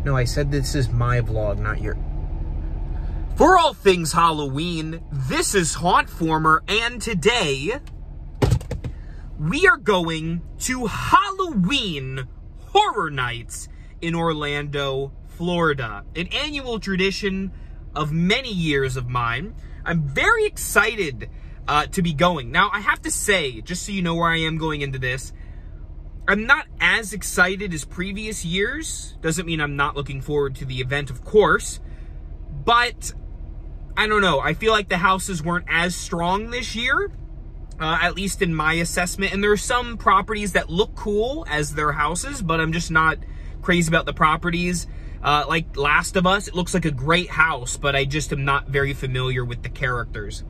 No, I said this is my vlog, not your. For all things Halloween, this is hauntformer, and today we are going to Halloween Horror Nights in Orlando, Florida. An annual tradition of many years of mine. I'm very excited to be going. Now, I have to say, just so you know where I am going into this, I'm not as excited as previous years. Doesn't mean I'm not looking forward to the event, of course. But, I don't know. I feel like the houses weren't as strong this year. At least in my assessment. And there are some properties that look cool as their houses, but I'm just not crazy about the properties. Like Last of Us, it looks like a great house, but I just am not very familiar with the characters.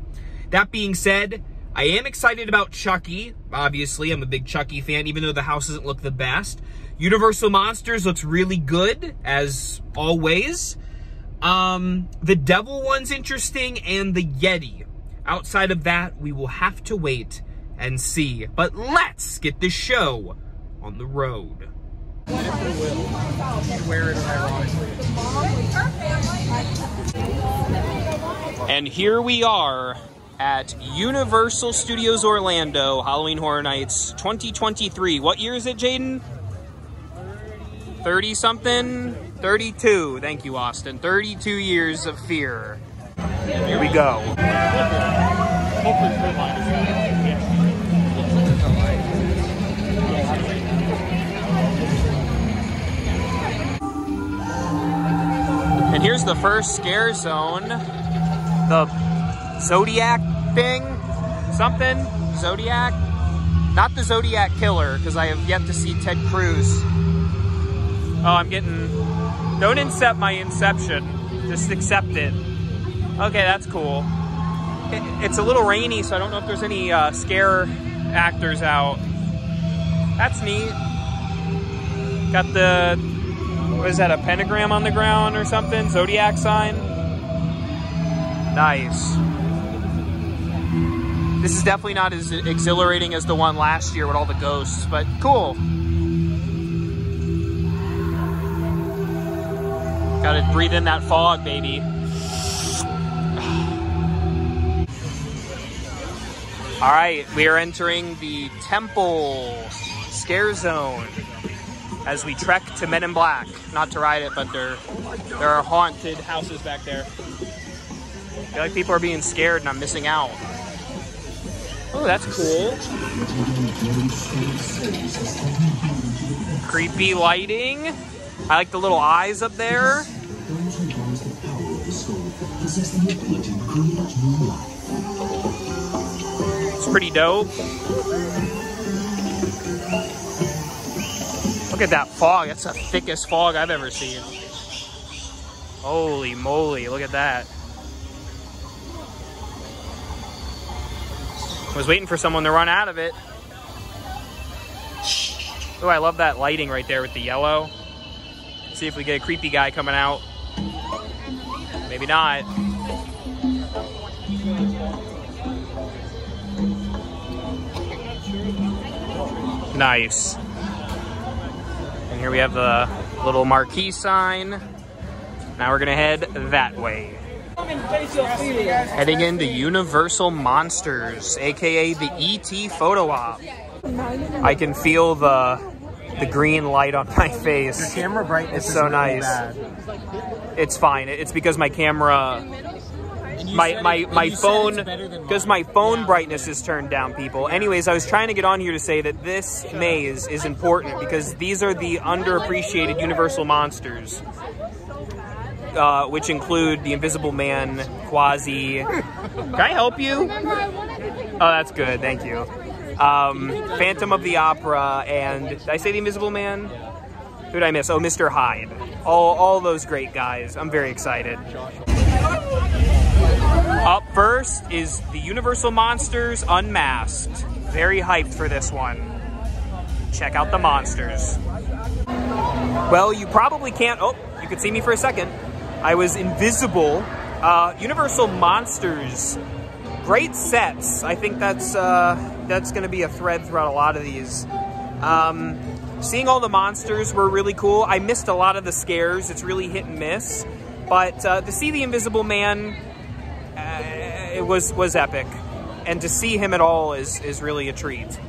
That being said, I am excited about Chucky. Obviously, I'm a big Chucky fan, even though the house doesn't look the best. Universal Monsters looks really good, as always. The Devil one's interesting, and the Yeti. Outside of that, we will have to wait and see. But let's get this show on the road. And here we are at Universal Studios Orlando, Halloween Horror Nights 2023. What year is it, Jaden? 30-something? 32. Thank you, Austin. 32 years of fear. Here we go. And here's the first scare zone. The Zodiac thing? Something? Zodiac? Not the Zodiac Killer, because I have yet to see Ted Cruz. Oh, I'm getting... Don't accept my inception. Just accept it. Okay, that's cool. It's a little rainy, so I don't know if there's any scare actors out. That's neat. Got the, what is that, a pentagram on the ground or something? Zodiac sign? Nice. This is definitely not as exhilarating as the one last year with all the ghosts, but cool. Gotta breathe in that fog, baby. All right, we are entering the Temple Scare Zone as we trek to Men in Black. Not to ride it, but there are haunted houses back there. I feel like people are being scared and I'm missing out. Oh, that's cool. Creepy lighting. I like the little eyes up there. It's pretty dope. Look at that fog. That's the thickest fog I've ever seen. Holy moly, look at that. I was waiting for someone to run out of it. Oh, I love that lighting right there with the yellow. Let's see if we get a creepy guy coming out. Maybe not. Nice. And here we have the little marquee sign. Now we're gonna head that way. Heading into Universal Monsters, aka the ET photo op. I can feel the green light on my face. Your camera brightness is so really nice. Bad. It's fine. It's because my camera, my phone, because my phone brightness is turned down, people. Anyways, I was trying to get on here to say that this maze is important because these are the underappreciated Universal Monsters, which include the Invisible Man, Quasi. Can I help you? Oh, that's good. Thank you. Phantom of the Opera, and did I say the Invisible Man? Who did I miss? Oh, Mr. Hyde. All those great guys. I'm very excited. Up first is the Universal Monsters Unmasked. Very hyped for this one. Check out the monsters. Well, you probably can't... Oh, you could see me for a second. I was invisible. Universal Monsters. Great sets. I think that's going to be a thread throughout a lot of these. Seeing all the monsters were really cool. I missed a lot of the scares. It's really hit and miss. But to see the Invisible Man, it was epic. And to see him at all is really a treat.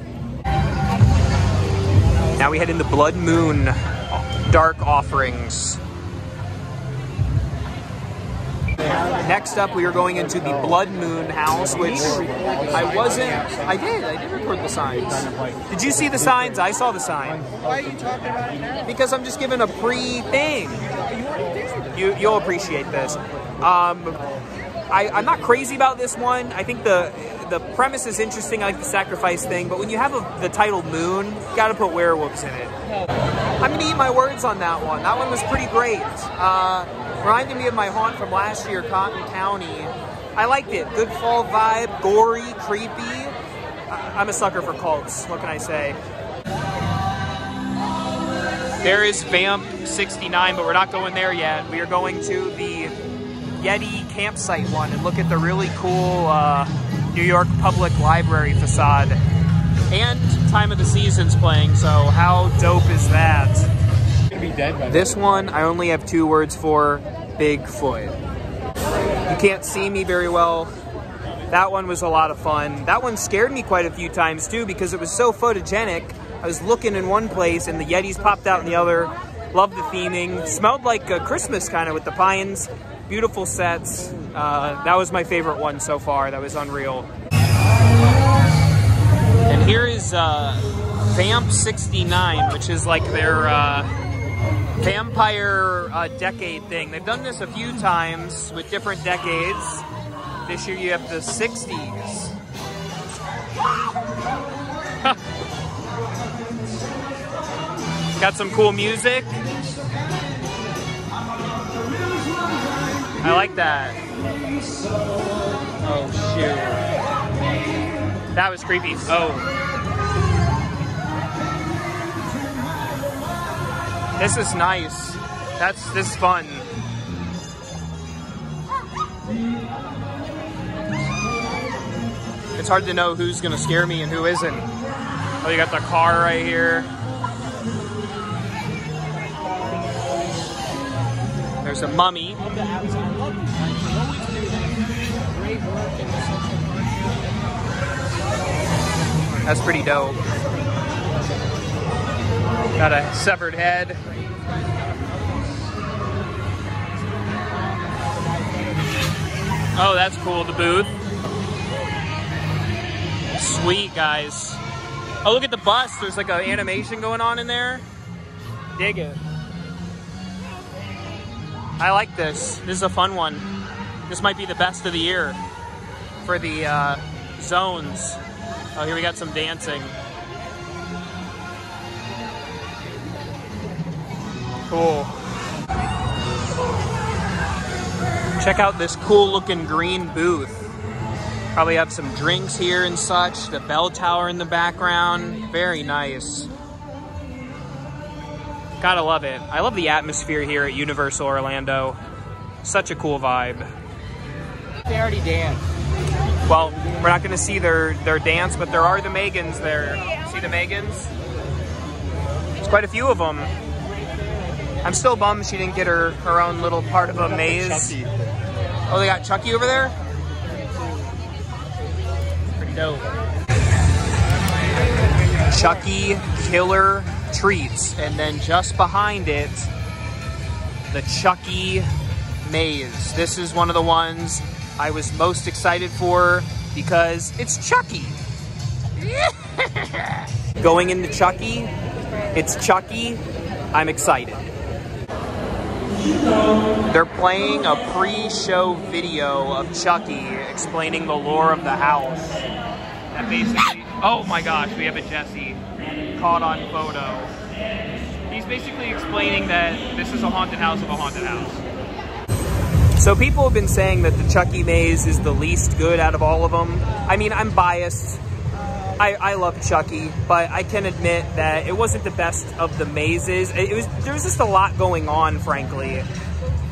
Now we head into Blood Moon Dark Offerings. Next up, we are going into the Blood Moon house, which I did record the signs. Did you see the signs? I saw the sign. Why are you talking about it now? Because I'm just giving a pre-thing. You'll appreciate this. I'm not crazy about this one. I think the premise is interesting. I like the sacrifice thing, but when you have the title Moon, you gotta put werewolves in it. I'm gonna eat my words on that one. That one was pretty great. Reminded me of my haunt from last year, Cotton County. I liked it. Good fall vibe, gory, creepy. I'm a sucker for cults. What can I say? There is Vamp 69, but we're not going there yet. We are going to the Yeti campsite one and look at the really cool New York Public Library facade. And time of the season's playing, so how dope is that? Be dead by This one, I only have 2 words for: Bigfoot. You can't see me very well. That one was a lot of fun. That one scared me quite a few times too because it was so photogenic. I was looking in one place and the Yetis popped out in the other. Loved the theming. Smelled like Christmas kind of with the pines. Beautiful sets. That was my favorite one so far. That was unreal. And here is Vamp 69, which is like their vampire decade thing. They've done this a few times with different decades. This year you have the 60s. Got some cool music. I like that. Oh shoot. That was creepy. Oh. This is nice. This is fun. It's hard to know who's gonna scare me and who isn't. Oh, you got the car right here. There's a mummy. That's pretty dope. Got a severed head. Oh, that's cool, the booth. Sweet, guys. Oh, look at the bus. There's like an animation going on in there. Dig it. I like this. This is a fun one. This might be the best of the year for the zones. Oh, here we got some dancing. Cool. Check out this cool looking green booth. Probably have some drinks here and such. The bell tower in the background. Very nice. Gotta love it. I love the atmosphere here at Universal Orlando. Such a cool vibe. They already danced. Well, we're not gonna see their dance, but there are the Megans there. See the Megans? There's quite a few of them. I'm still bummed she didn't get her own little part of a maze. Chucky. Oh, they got Chucky over there? Pretty dope. Chucky Killer Treats. And then just behind it, the Chucky Maze. This is one of the ones I was most excited for because it's Chucky. Going into Chucky, it's Chucky. I'm excited. They're playing a pre-show video of Chucky explaining the lore of the house. That basically, oh my gosh, we have a Jesse caught on photo. He's basically explaining that this is a haunted house of a haunted house. So people have been saying that the Chucky maze is the least good out of all of them. I mean, I'm biased. I love Chucky, but I can admit that it wasn't the best of the mazes. There was just a lot going on, frankly.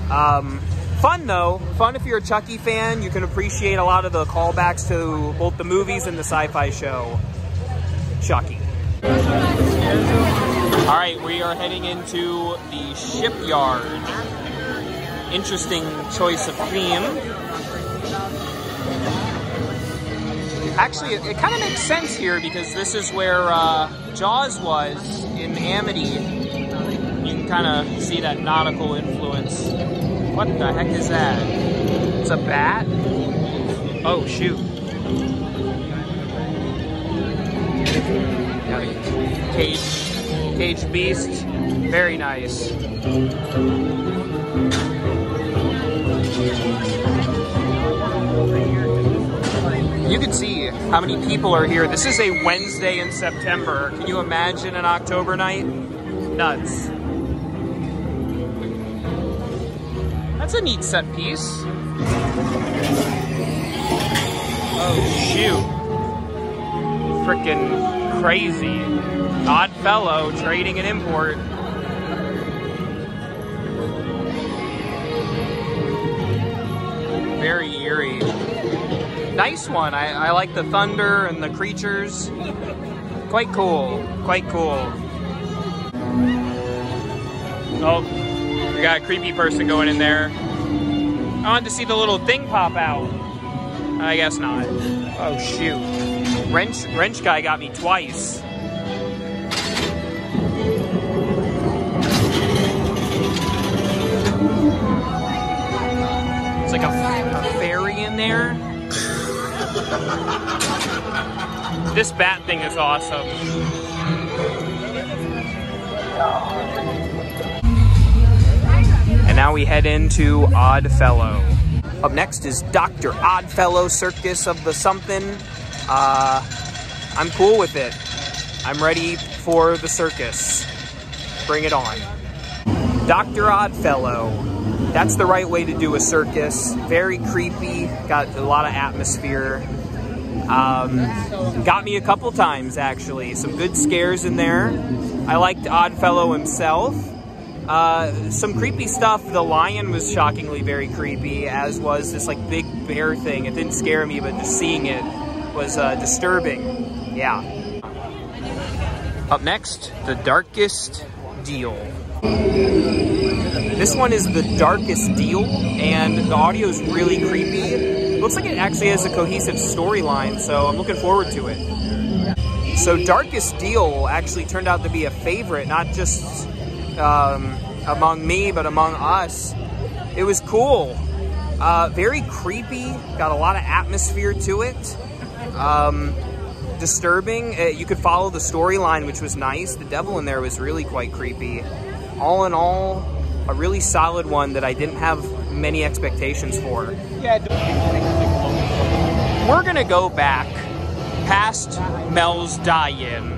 Fun though. Fun if you're a Chucky fan. You can appreciate a lot of the callbacks to both the movies and the sci-fi show. Chucky. All right, we are heading into the shipyard. Interesting choice of theme. Actually, it kind of makes sense here because this is where Jaws was in Amity. You can kind of see that nautical influence. What the heck is that? It's a bat? Oh, shoot. Got a caged beast. Very nice. You can see how many people are here. This is a Wednesday in September. Can you imagine an October night? Nuts. That's a neat set piece. Oh, shoot. Frickin' crazy. Odd fellow trading and import. Very eerie. Nice one. I like the thunder and the creatures. Quite cool. Quite cool. Oh, we got a creepy person going in there. I wanted to see the little thing pop out. I guess not. Oh, shoot. Wrench guy got me twice. It's like a fairy in there. This bat thing is awesome. And now we head into Oddfellow. Up next is Dr. Oddfellow Circus of the something. I'm cool with it. I'm ready for the circus. Bring it on. Dr. Oddfellow. That's the right way to do a circus. Very creepy, got a lot of atmosphere. Got me a couple times, actually. Some good scares in there. I liked Oddfellow himself. Some creepy stuff. The lion was shockingly very creepy, as was this like big bear thing. It didn't scare me, but just seeing it was disturbing. Yeah. Up next, The Darkest Deal. This one is The Darkest Deal, and the audio is really creepy. Looks like it actually has a cohesive storyline, so I'm looking forward to it. So Darkest Deal actually turned out to be a favorite, not just among me, but among us. It was cool. Very creepy, got a lot of atmosphere to it. Disturbing. You could follow the storyline, which was nice. The devil in there was really quite creepy. All in all, a really solid one that I didn't have many expectations for. We're gonna go back past Mel's die-in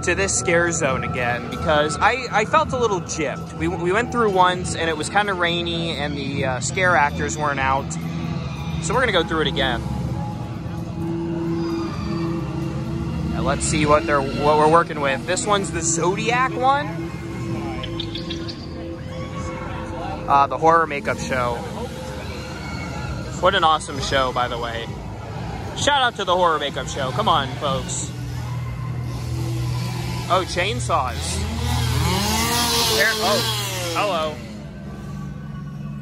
to this scare zone again because I felt a little gypped. We went through once and it was kind of rainy and the scare actors weren't out. So we're gonna go through it again. Now let's see what we're working with. This one's the Zodiac one. The horror makeup show. What an awesome show, by the way. Shout out to the horror makeup show. Come on, folks. Oh, chainsaws. There, oh, hello.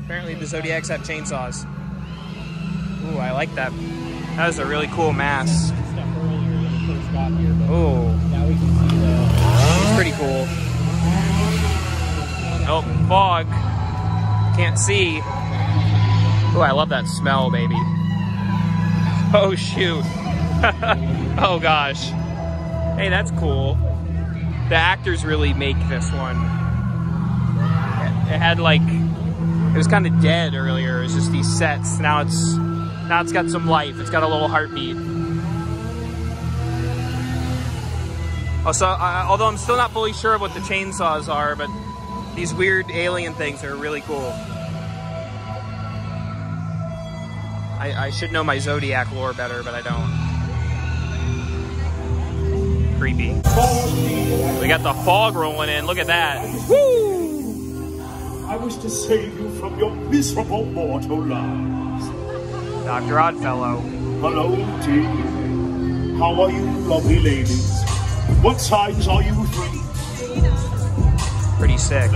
Apparently the Zodiacs have chainsaws. Ooh, I like that. That was a really cool mask. Ooh. It's pretty cool. Oh, fog. Can't see. Oh, I love that smell, baby. Oh, shoot. Oh, gosh. Hey, that's cool. The actors really make this one. It had like, it was kind of dead earlier. It was just these sets. Now it's got some life. It's got a little heartbeat. Also, although I'm still not fully sure of what the chainsaws are, but these weird alien things are really cool. I should know my Zodiac lore better, but I don't. Creepy. We got the fog rolling in. Look at that. Woo! I wish to save you from your miserable mortal lives. Dr. Oddfellow. Hello, dear. How are you, lovely ladies? What signs are you free? pretty sick.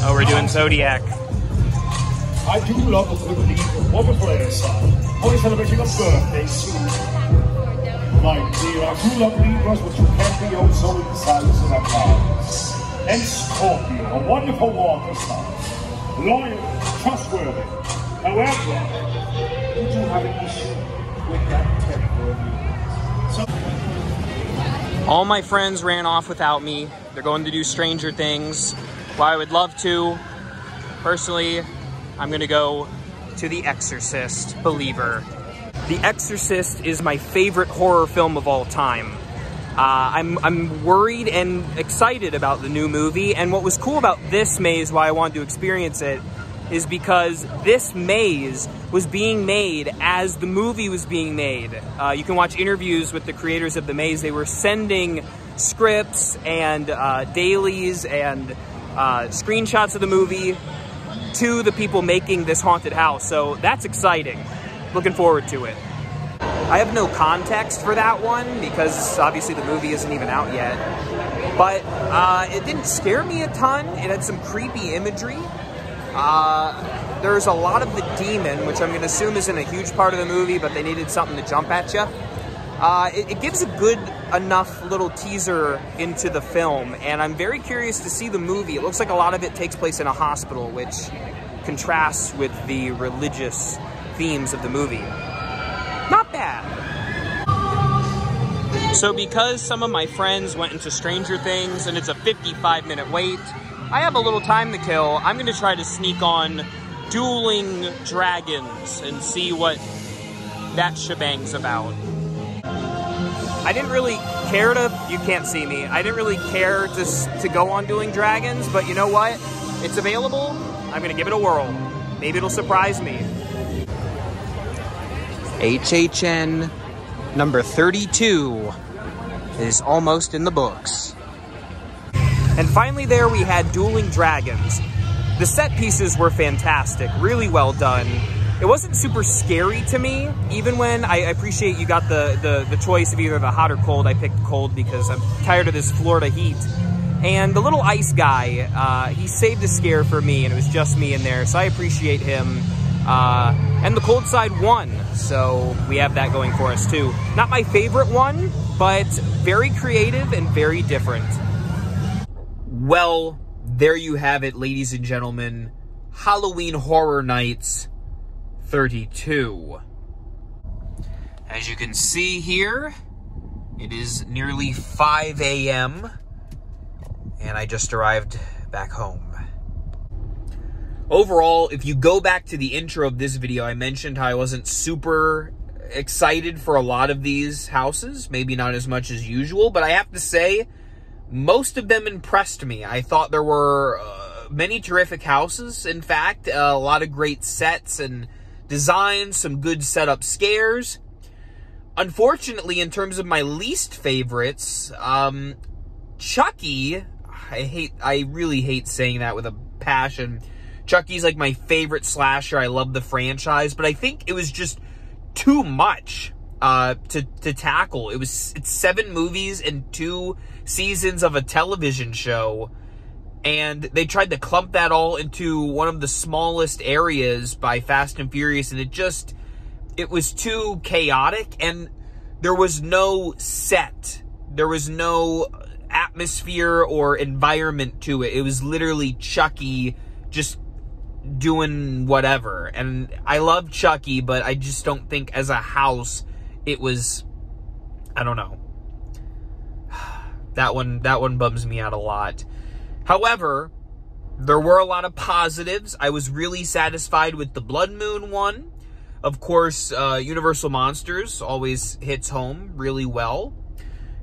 Oh, we're doing Zodiac. I do love a good lead, but wonderful airside. Only celebrating a birthday soon. My dear, I do love Libras, but you can't be also in the silence of our hearts. And Scorpio, a wonderful water sign. Loyal, trustworthy. However, you do have an issue with that temporary. All my friends ran off without me. They're going to do Stranger Things. While I would love to, personally, I'm going to go to The Exorcist, Believer. The Exorcist is my favorite horror film of all time. I'm worried and excited about the new movie, and what was cool about this maze, why I wanted to experience it, is because this maze was being made as the movie was being made. You can watch interviews with the creators of the maze. They were sending scripts and dailies and screenshots of the movie to the people making this haunted house. So that's exciting. Looking forward to it. I have no context for that one because obviously the movie isn't even out yet. But it didn't scare me a ton. It had some creepy imagery. There's a lot of the demon, which I'm going to assume isn't a huge part of the movie, but they needed something to jump at you. It gives a good enough little teaser into the film, and I'm very curious to see the movie. It looks like a lot of it takes place in a hospital, which contrasts with the religious themes of the movie. Not bad. So because some of my friends went into Stranger Things, and it's a 55-minute wait, I have a little time to kill. I'm going to try to sneak on Dueling Dragons and see what that shebang's about. I didn't really care to, you can't see me, I didn't really care to go on Dueling Dragons, but you know what? It's available. I'm going to give it a whirl. Maybe it'll surprise me. HHN number 32 is almost in the books. And finally there we had Dueling Dragons. The set pieces were fantastic, really well done. It wasn't super scary to me, even when I appreciate you got the choice of either the hot or cold. I picked cold because I'm tired of this Florida heat. And the little ice guy, he saved the scare for me, and it was just me in there, so I appreciate him. And the cold side won, so we have that going for us too. Not my favorite one, but very creative and very different. Well, there you have it, ladies and gentlemen. Halloween Horror Nights 32. As you can see here, it is nearly 5 a.m. and I just arrived back home. Overall, if you go back to the intro of this video, I mentioned how I wasn't super excited for a lot of these houses, maybe not as much as usual, but I have to say, most of them impressed me. I thought there were many terrific houses, in fact, a lot of great sets and designs, some good setup scares. Unfortunately, in terms of my least favorites, Chucky, I really hate saying that with a passion. Chucky's like my favorite slasher. I love the franchise, but I think it was just too much to tackle. It's 7 movies and 2 seasons of a television show, and they tried to clump that all into one of the smallest areas by Fast and Furious, and it was too chaotic, and there was no set. There was no atmosphere or environment to it. It was literally Chucky just doing whatever. And I love Chucky, but I just don't think as a house it was, I don't know. That one bums me out a lot. However, there were a lot of positives. I was really satisfied with the Blood Moon one. Of course, Universal Monsters always hits home really well.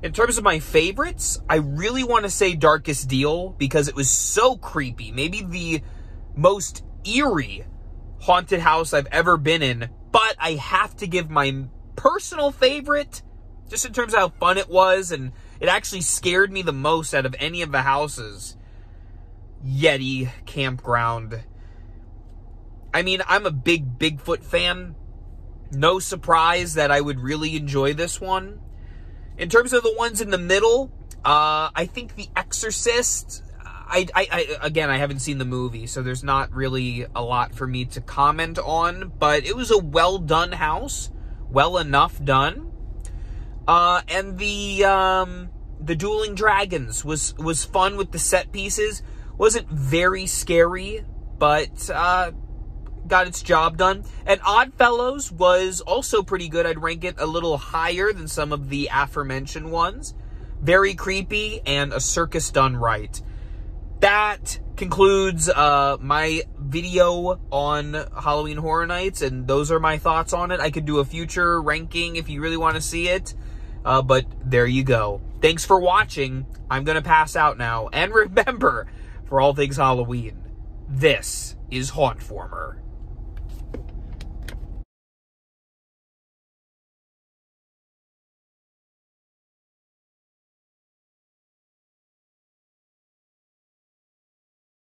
In terms of my favorites, I really want to say Darkest Deal because it was so creepy. Maybe the most eerie haunted house I've ever been in. But I have to give my personal favorite, just in terms of how fun it was, and it actually scared me the most out of any of the houses, Yeti Campground. I mean, I'm a big Bigfoot fan. No surprise that I would really enjoy this one. In terms of the ones in the middle, I think The Exorcist, again, I haven't seen the movie, so there's not really a lot for me to comment on, but it was a well-done house, well enough done. And the Dueling Dragons was fun with the set pieces. Wasn't very scary, but got its job done. And Oddfellows was also pretty good. I'd rank it a little higher than some of the aforementioned ones. Very creepy and a circus done right. That concludes my video on Halloween Horror Nights, and those are my thoughts on it. I could do a future ranking if you really want to see it, but there you go. Thanks for watching. I'm going to pass out now. And remember, for all things Halloween, this is Hauntformer.